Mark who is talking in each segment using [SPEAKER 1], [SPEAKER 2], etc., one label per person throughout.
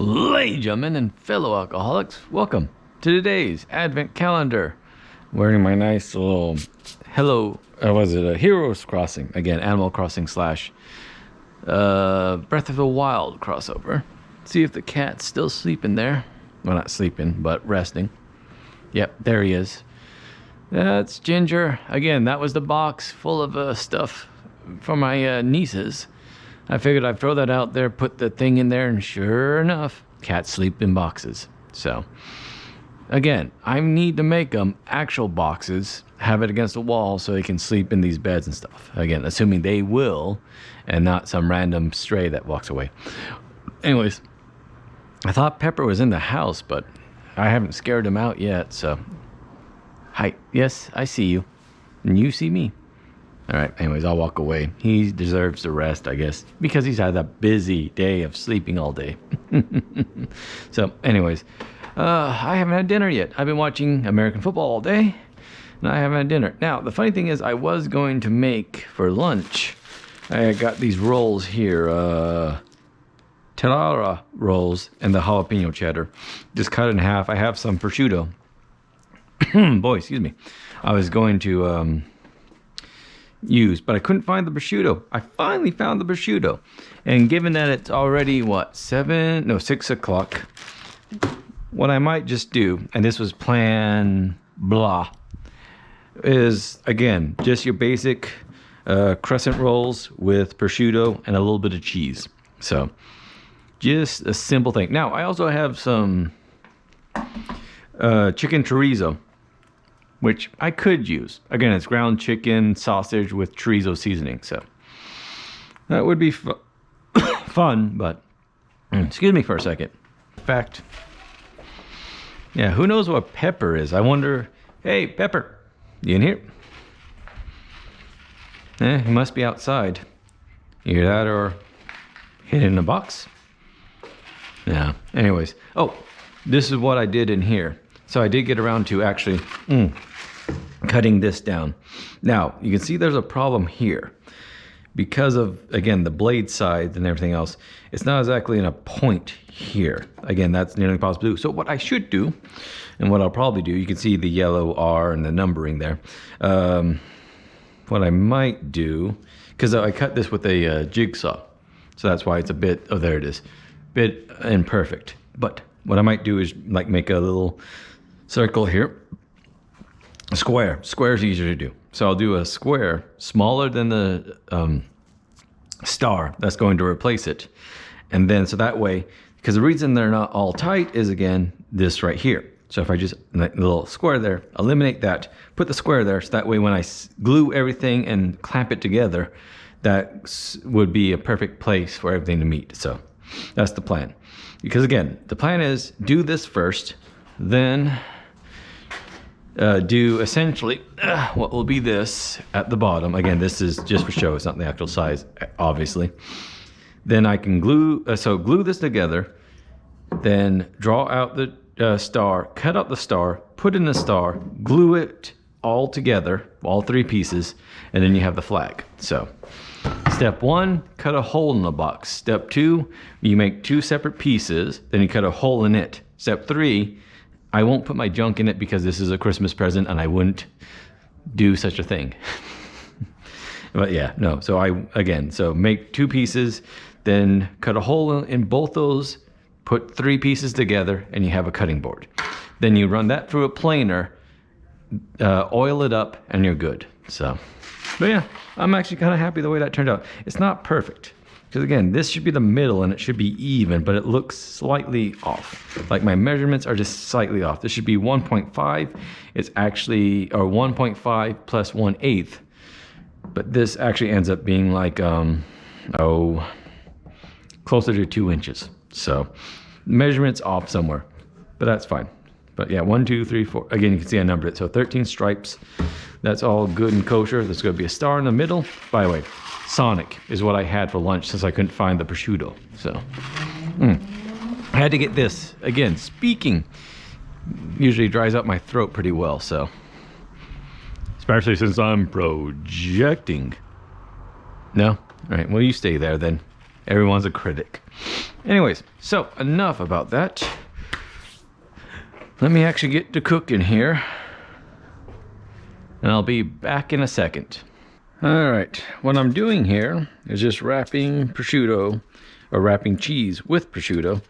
[SPEAKER 1] Ladies and gentlemen and fellow alcoholics, welcome to today's Advent calendar. Wearing my nice little Heroes Crossing, again, Animal Crossing slash Breath of the Wild crossover. See if the cat's still sleeping there. Well, not sleeping, but resting. Yep, there he is. That's Ginger. Again, that was the box full of stuff for my nieces. I figured I'd throw that out there, put the thing in there, and sure enough, cats sleep in boxes. So, again, I need to make them actual boxes, have it against the wall so they can sleep in these beds and stuff. Again, assuming they will, and not some random stray that walks away. Anyways, I thought Pepper was in the house, but I haven't scared him out yet, so... Hi, yes, I see you, and you see me. All right, anyways, I'll walk away. He deserves the rest, I guess, because he's had a busy day of sleeping all day. So, anyways, I haven't had dinner yet. I've been watching American football all day, and I haven't had dinner. Now, the funny thing is, I was going to make for lunch. I got these rolls here, Terrara rolls and the jalapeno cheddar. Just cut it in half. I have some prosciutto. Boy, excuse me. I was going to... use, but I couldn't find the prosciutto. I finally found the prosciutto, and given that it's already 6 o'clock, what I might just do, and this was plan blah, is again just your basic crescent rolls with prosciutto and a little bit of cheese. So just a simple thing. Now I also have some chicken chorizo, which I could use. Again, it's ground chicken sausage with chorizo seasoning, so that would be fun, but excuse me for a second. In fact, yeah, who knows what Pepper is? I wonder, hey, Pepper, you in here? He must be outside. Either that or hidden in a box. Yeah, anyways. Oh, this is what I did in here. So I did get around to actually cutting this down. Now, you can see there's a problem here. Because of, again, the blade sides and everything else, it's not exactly in a point here. Again, that's nearly impossible to do. So what I should do, and what I'll probably do, you can see the yellow R and the numbering there. What I might do, because I cut this with a jigsaw, so that's why it's a bit, oh, there it is, bit imperfect. But what I might do is like make a little circle here. A square. Square is easier to do. So I'll do a square smaller than the star that's going to replace it. And then, so that way, because the reason they're not all tight is, again, this right here. So if I just, the little square there, eliminate that, put the square there, so that way when I glue everything and clamp it together, that would be a perfect place for everything to meet. So that's the plan. Because again, the plan is do this first, then do essentially what will be this at the bottom. Again, this is just for show. It's not the actual size, obviously. Then I can glue this together, then draw out the star, cut out the star, put in the star, glue it all together, all three pieces, and then you have the flag. So step 1, cut a hole in the box. Step 2, you make 2 separate pieces, then you cut a hole in it. Step 3, I won't put my junk in it because this is a Christmas present and I wouldn't do such a thing. But yeah, no. So so make 2 pieces, then cut a hole in both those, put 3 pieces together, and you have a cutting board. Then you run that through a planer, oil it up, and you're good. So, but yeah, I'm actually kind of happy the way that turned out. It's not perfect. Because again, this should be the middle and it should be even, but it looks slightly off. Like my measurements are just slightly off. This should be 1.5. It's actually, or 1.5 plus 1/8. But this actually ends up being like, closer to 2 inches. So measurement's off somewhere, but that's fine. But yeah, 1, 2, 3, 4. Again, you can see I numbered it. So 13 stripes. That's all good and kosher. There's going to be a star in the middle. By the way, Sonic is what I had for lunch since I couldn't find the prosciutto. So I had to get this. Again, speaking usually dries out my throat pretty well, so especially since I'm projecting. No? All right, well, you stay there then. Everyone's a critic. Anyways, so enough about that. Let me actually get to cooking here. And I'll be back in a second. All right, what I'm doing here is just wrapping prosciutto, or wrapping cheese with prosciutto.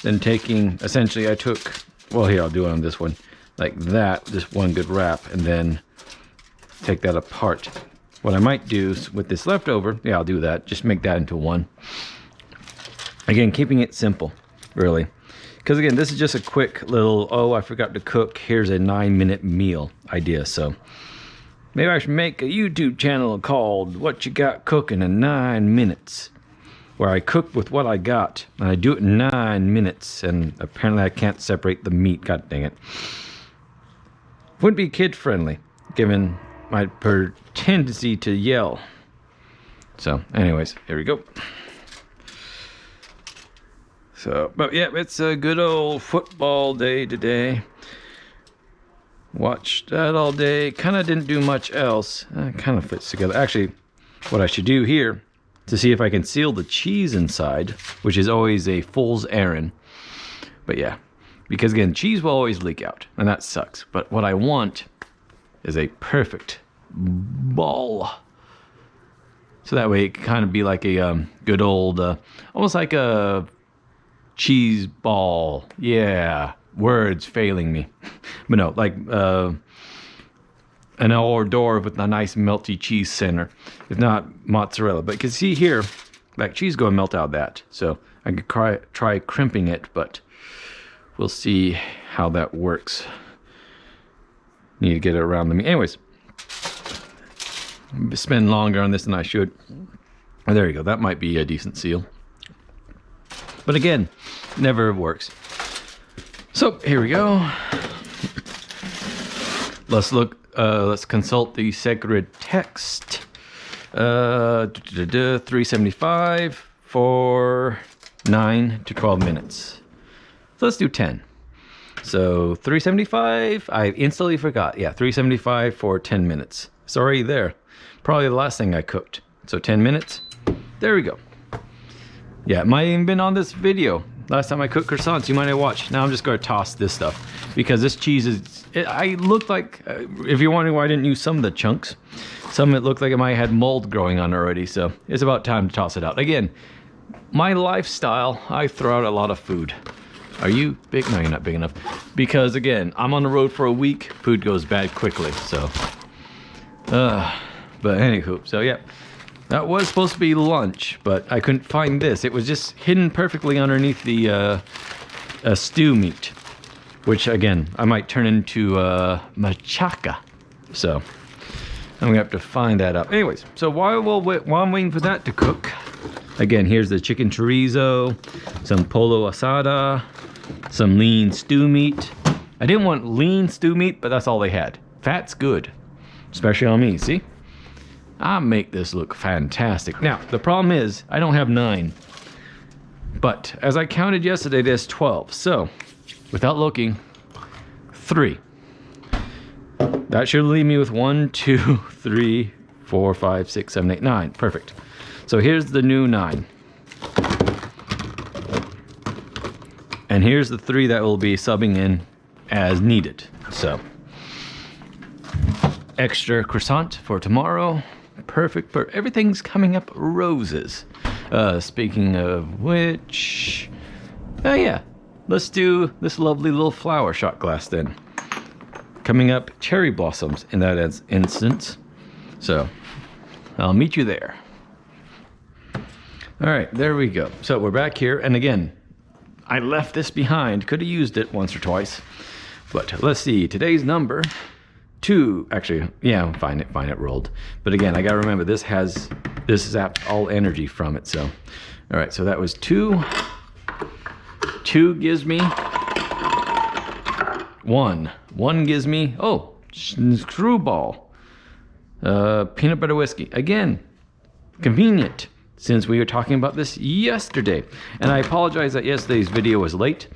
[SPEAKER 1] Then taking, essentially I took, well here, I'll do it on this one, like that, just one good wrap, and then take that apart. What I might do with this leftover, yeah, I'll do that, just make that into one. Again, keeping it simple, really. Because again, this is just a quick little, oh, I forgot to cook, here's a 9-minute meal idea. So maybe I should make a YouTube channel called What You Got Cooking in 9 Minutes, where I cook with what I got, and I do it in 9 minutes, and apparently I can't separate the meat, god dang it. Wouldn't be kid friendly, given my tendency to yell. So anyways, here we go. So, but yeah, it's a good old football day today. Watched that all day, kind of didn't do much else. Kind of fits together. Actually, what I should do here, to see if I can seal the cheese inside, which is always a fool's errand. But yeah, because again, cheese will always leak out, and that sucks. But what I want is a perfect ball. So that way it can kind of be like a good old, almost like a cheese ball. Yeah, words failing me. But no, like an hors d'oeuvre with a nice melty cheese center. If not mozzarella, but you can see here, like cheese go and melt out of that. So I could try crimping it, but we'll see how that works. Need to get it around the meat. Anyways, spend longer on this than I should. Oh, there you go. That might be a decent seal. But again, never works. So here we go. Let's look. Let's consult the sacred text. 375 for 9 to 12 minutes. So let's do 10. So 375, I instantly forgot. Yeah, 375 for 10 minutes. It's already there. Probably the last thing I cooked. So 10 minutes. There we go. Yeah, it might have even been on this video. Last time I cooked croissants, you might have watched. Now I'm just going to toss this stuff. Because this cheese is... I looked like... if you're wondering why I didn't use some of the chunks, some of it looked like it might have had mold growing on already. So it's about time to toss it out. Again, my lifestyle, I throw out a lot of food. Are you big? No, you're not big enough. Because again, I'm on the road for a week. Food goes bad quickly, so... but anywho, so yeah. That was supposed to be lunch, but I couldn't find this. It was just hidden perfectly underneath the stew meat. Which, again, I might turn into machaca. So, I'm going to have to find that out. Anyways, so while I'm waiting for that to cook, again, here's the chicken chorizo, some polo asada, some lean stew meat. I didn't want lean stew meat, but that's all they had. Fat's good, especially on me, see? I make this look fantastic. Now, the problem is, I don't have 9. But, as I counted yesterday, there's 12. So, without looking, 3. That should leave me with 1, 2, 3, 4, 5, 6, 7, 8, 9. Perfect. So here's the new 9. And here's the 3 that will be subbing in as needed. So, extra croissant for tomorrow. Perfect. Everything's coming up roses. Speaking of which... oh yeah. Let's do this lovely little flower shot glass then. Coming up cherry blossoms in that instance. So, I'll meet you there. Alright, there we go. So we're back here, and again, I left this behind. Could have used it once or twice. But let's see, today's number 2, actually, yeah, fine it rolled. But again, I gotta remember this zapped all energy from it, so. Alright, so that was 2. 2 gives me 1. 1 gives me, oh, Skrewball. Peanut butter whiskey. Again, convenient, since we were talking about this yesterday. And I apologize that yesterday's video was late.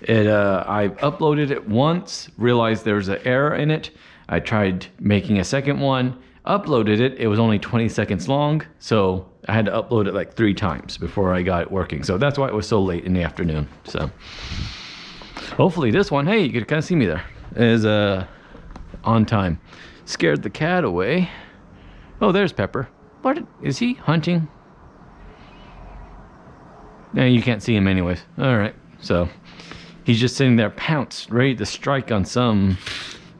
[SPEAKER 1] I uploaded it once, realized there was an error in it. I tried making a second one. uploaded it, it was only 20 seconds long. So I had to upload it like 3 times before I got it working. So that's why it was so late in the afternoon. So hopefully this one, hey, you could kind of see me there, is on time. Scared the cat away. Oh, there's Pepper. What is he hunting? No, you can't see him anyways. All right, so he's just sitting there pounced, ready to strike on some,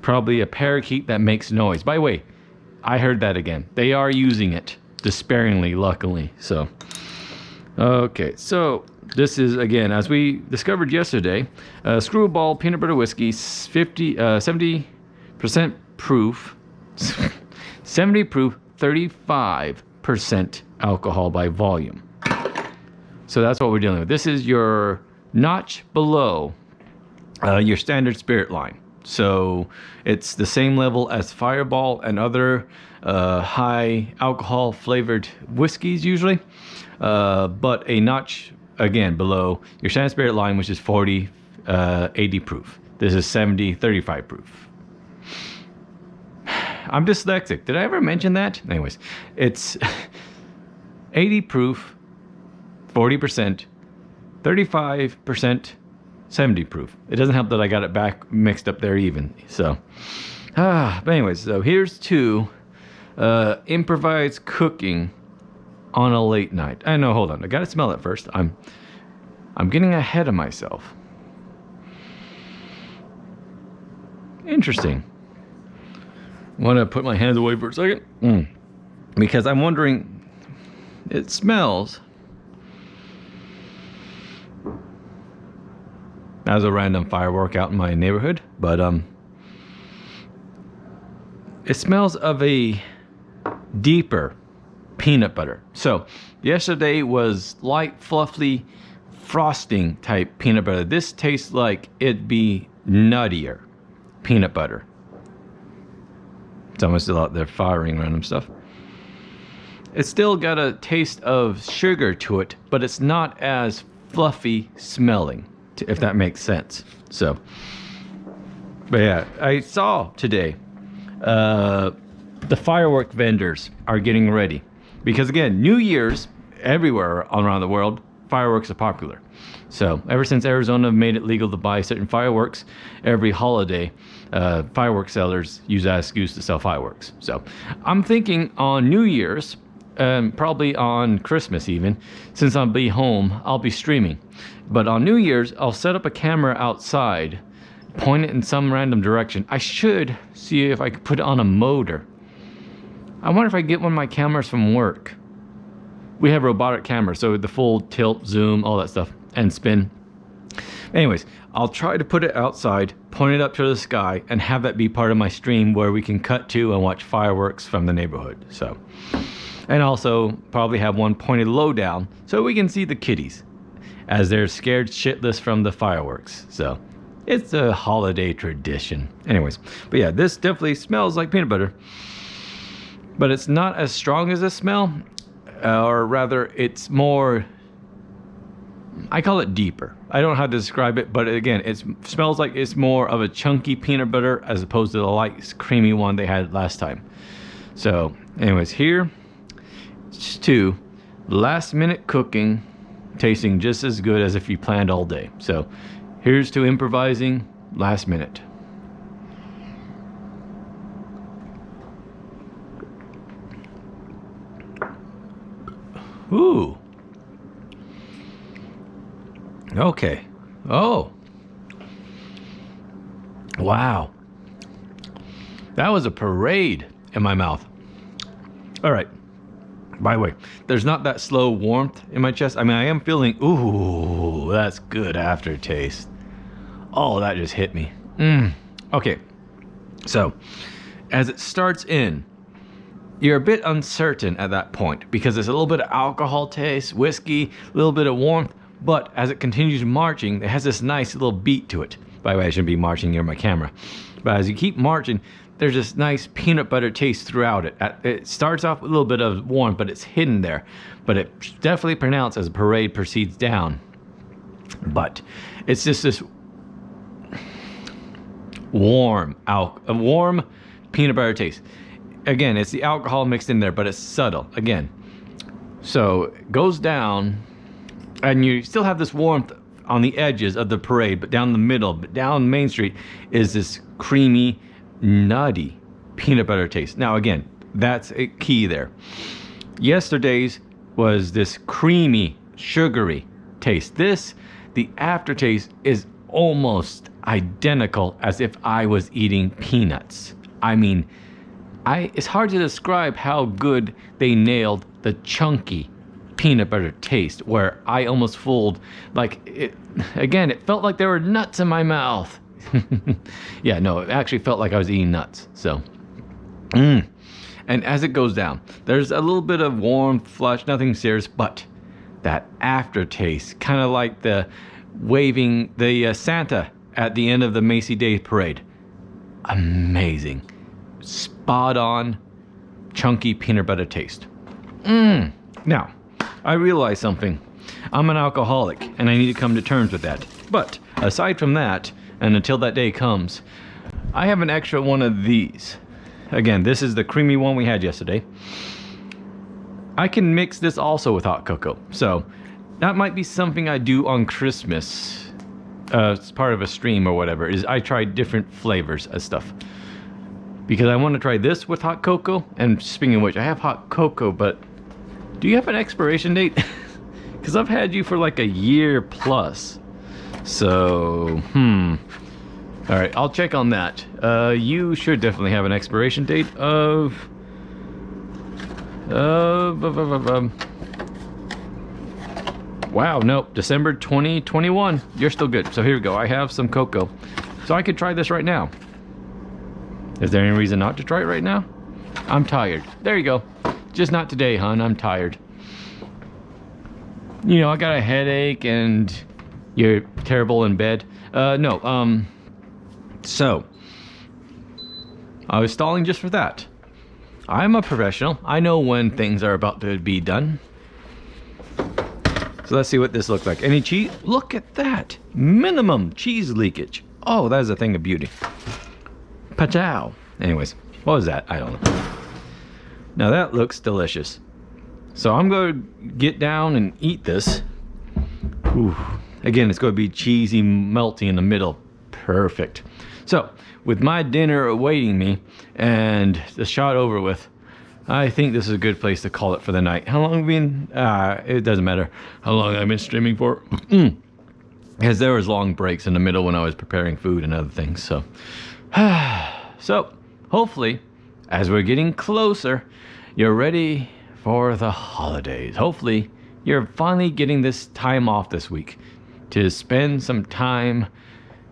[SPEAKER 1] probably a parakeet that makes noise. By the way, I heard that again. They are using it sparingly, luckily. So, okay, so this is, again, as we discovered yesterday, Skrewball peanut butter whiskey, 70% proof, 70 proof, 35% alcohol by volume. So that's what we're dealing with. This is your notch below your standard spirit line. So it's the same level as Fireball and other high alcohol flavored whiskeys usually, but a notch again below your standard spirit line, which is 40, 80 proof. This is 70, 35 proof. I'm dyslexic. Did I ever mention that? Anyways, it's 80 proof, 40%, 35%, 70 proof. It doesn't help that I got it back mixed up there even. So, but anyways, so here's to improvised cooking on a late night. I know, hold on. I gotta smell it first. I'm getting ahead of myself. Interesting. Want to put my hands away for a second? Because I'm wondering, it smells as a random firework out in my neighborhood, but it smells of a deeper peanut butter. So yesterday was light, fluffy, frosting type peanut butter. This tastes like it'd be nuttier peanut butter. Someone's still out there firing random stuff. It's still got a taste of sugar to it, but it's not as fluffy smelling, if that makes sense. So, but yeah, I saw today the firework vendors are getting ready. Because again, New Year's, everywhere around the world, fireworks are popular. So ever since Arizona made it legal to buy certain fireworks, every holiday, fireworks sellers use that excuse to sell fireworks. So I'm thinking on New Year's, probably on Christmas even, since I'll be home, I'll be streaming. But on New Year's, I'll set up a camera outside, point it in some random direction. I should see if I could put it on a motor. I wonder if I get one of my cameras from work. We have robotic cameras, so the full tilt, zoom, all that stuff, and spin. Anyways, I'll try to put it outside, point it up to the sky, and have that be part of my stream where we can cut to and watch fireworks from the neighborhood. So, and also probably have one pointed low down so we can see the kitties as they're scared shitless from the fireworks. So it's a holiday tradition. Anyways, but yeah, this definitely smells like peanut butter, but it's not as strong as the smell, or rather it's more, I call it deeper. I don't know how to describe it, but again, it smells like it's more of a chunky peanut butter as opposed to the light creamy one they had last time. So anyways, here to last minute cooking, tasting just as good as if you planned all day. So here's to improvising last minute. Ooh. Okay. Oh. Wow. That was a parade in my mouth. All right. By the way, there's not that slow warmth in my chest. I mean, I am feeling, ooh, that's good aftertaste. Oh, that just hit me. Okay. So, as it starts in, you're a bit uncertain at that point because there's a little bit of alcohol taste, whiskey, a little bit of warmth, but as it continues marching, it has this nice little beat to it. By the way, I shouldn't be marching near my camera. But as you keep marching, there's this nice peanut butter taste throughout it. It starts off with a little bit of warmth, but it's hidden there. But it's definitely pronounced as the parade proceeds down. But it's just this warm peanut butter taste. again, it's the alcohol mixed in there, but it's subtle again. So it goes down, and you still have this warmth on the edges of the parade, but down the middle, but down Main Street is this creamy, nutty peanut butter taste. Now again, that's a key there. Yesterday's was this creamy, sugary taste. This, the aftertaste is almost identical as if I was eating peanuts. I mean, it's hard to describe how good they nailed the chunky peanut butter taste, where I almost fooled, like, it felt like there were nuts in my mouth. Yeah, no, it actually felt like I was eating nuts. So, and as it goes down, there's a little bit of warm flush, nothing serious, but that aftertaste, kind of like the waving the Santa at the end of the Macy Day Parade. Amazing. Spot on, chunky peanut butter taste. Now, I realize something. I'm an alcoholic, and I need to come to terms with that. But aside from that, and until that day comes, I have an extra one of these. Again, this is the creamy one we had yesterday. I can mix this also with hot cocoa. So that might be something I do on Christmas. It's part of a stream or whatever, is I try different flavors of stuff. Because I want to try this with hot cocoa. And speaking of which, I have hot cocoa, but do you have an expiration date? Because I've had you for like a year plus. So, all right, I'll check on that. You should definitely have an expiration date of wow, nope, December 2021. You're still good. So here we go. I have some cocoa. So I could try this right now. Is there any reason not to try it right now? I'm tired. There you go. Just not today, hon. I'm tired. You know, I got a headache and you're terrible in bed. So I was stalling just for that. I'm a professional. I know when things are about to be done. So let's see what this looks like. Any cheese? Look at that. Minimum cheese leakage. Oh, that is a thing of beauty. Pachow. Anyways, what was that? I don't know. Now that looks delicious. So I'm going to get down and eat this. Ooh. Again, it's going to be cheesy, melty in the middle. Perfect. So, with my dinner awaiting me and the shot over with, I think this is a good place to call it for the night. How long have we been? It doesn't matter how long I've been streaming for. Because there was long breaks in the middle when I was preparing food and other things. So, so hopefully, as we're getting closer, you're ready for the holidays. Hopefully, you're finally getting this time off this week to spend some time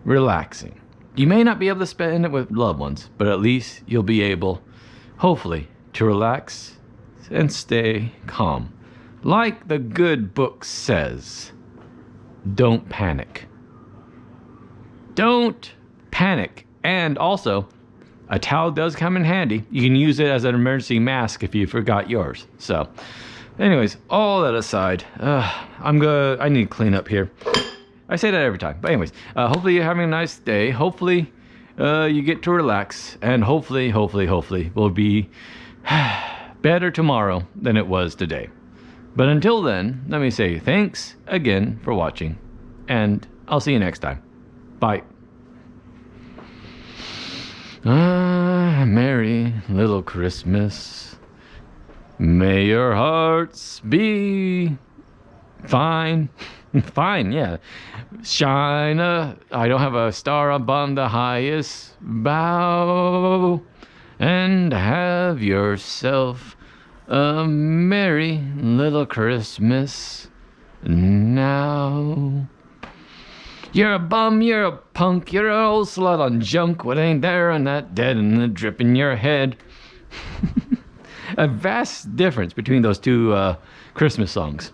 [SPEAKER 1] relaxing. You may not be able to spend it with loved ones, but at least you'll be able, hopefully, to relax and stay calm. Like the good book says, don't panic. Don't panic. And also, a towel does come in handy. You can use it as an emergency mask if you forgot yours. So, anyways, all that aside, I need to clean up here. I say that every time. But anyways, hopefully you're having a nice day. Hopefully you get to relax. And hopefully will be better tomorrow than it was today. But until then, let me say thanks again for watching. And I'll see you next time. Bye. Merry little Christmas. May your hearts be fine. Fine, yeah. Shine I don't have a star upon the highest bough. And have yourself a merry little Christmas now. You're a bum, you're a punk, you're an old slut on junk. What ain't there on that dead and the drip in your head? A vast difference between those two Christmas songs.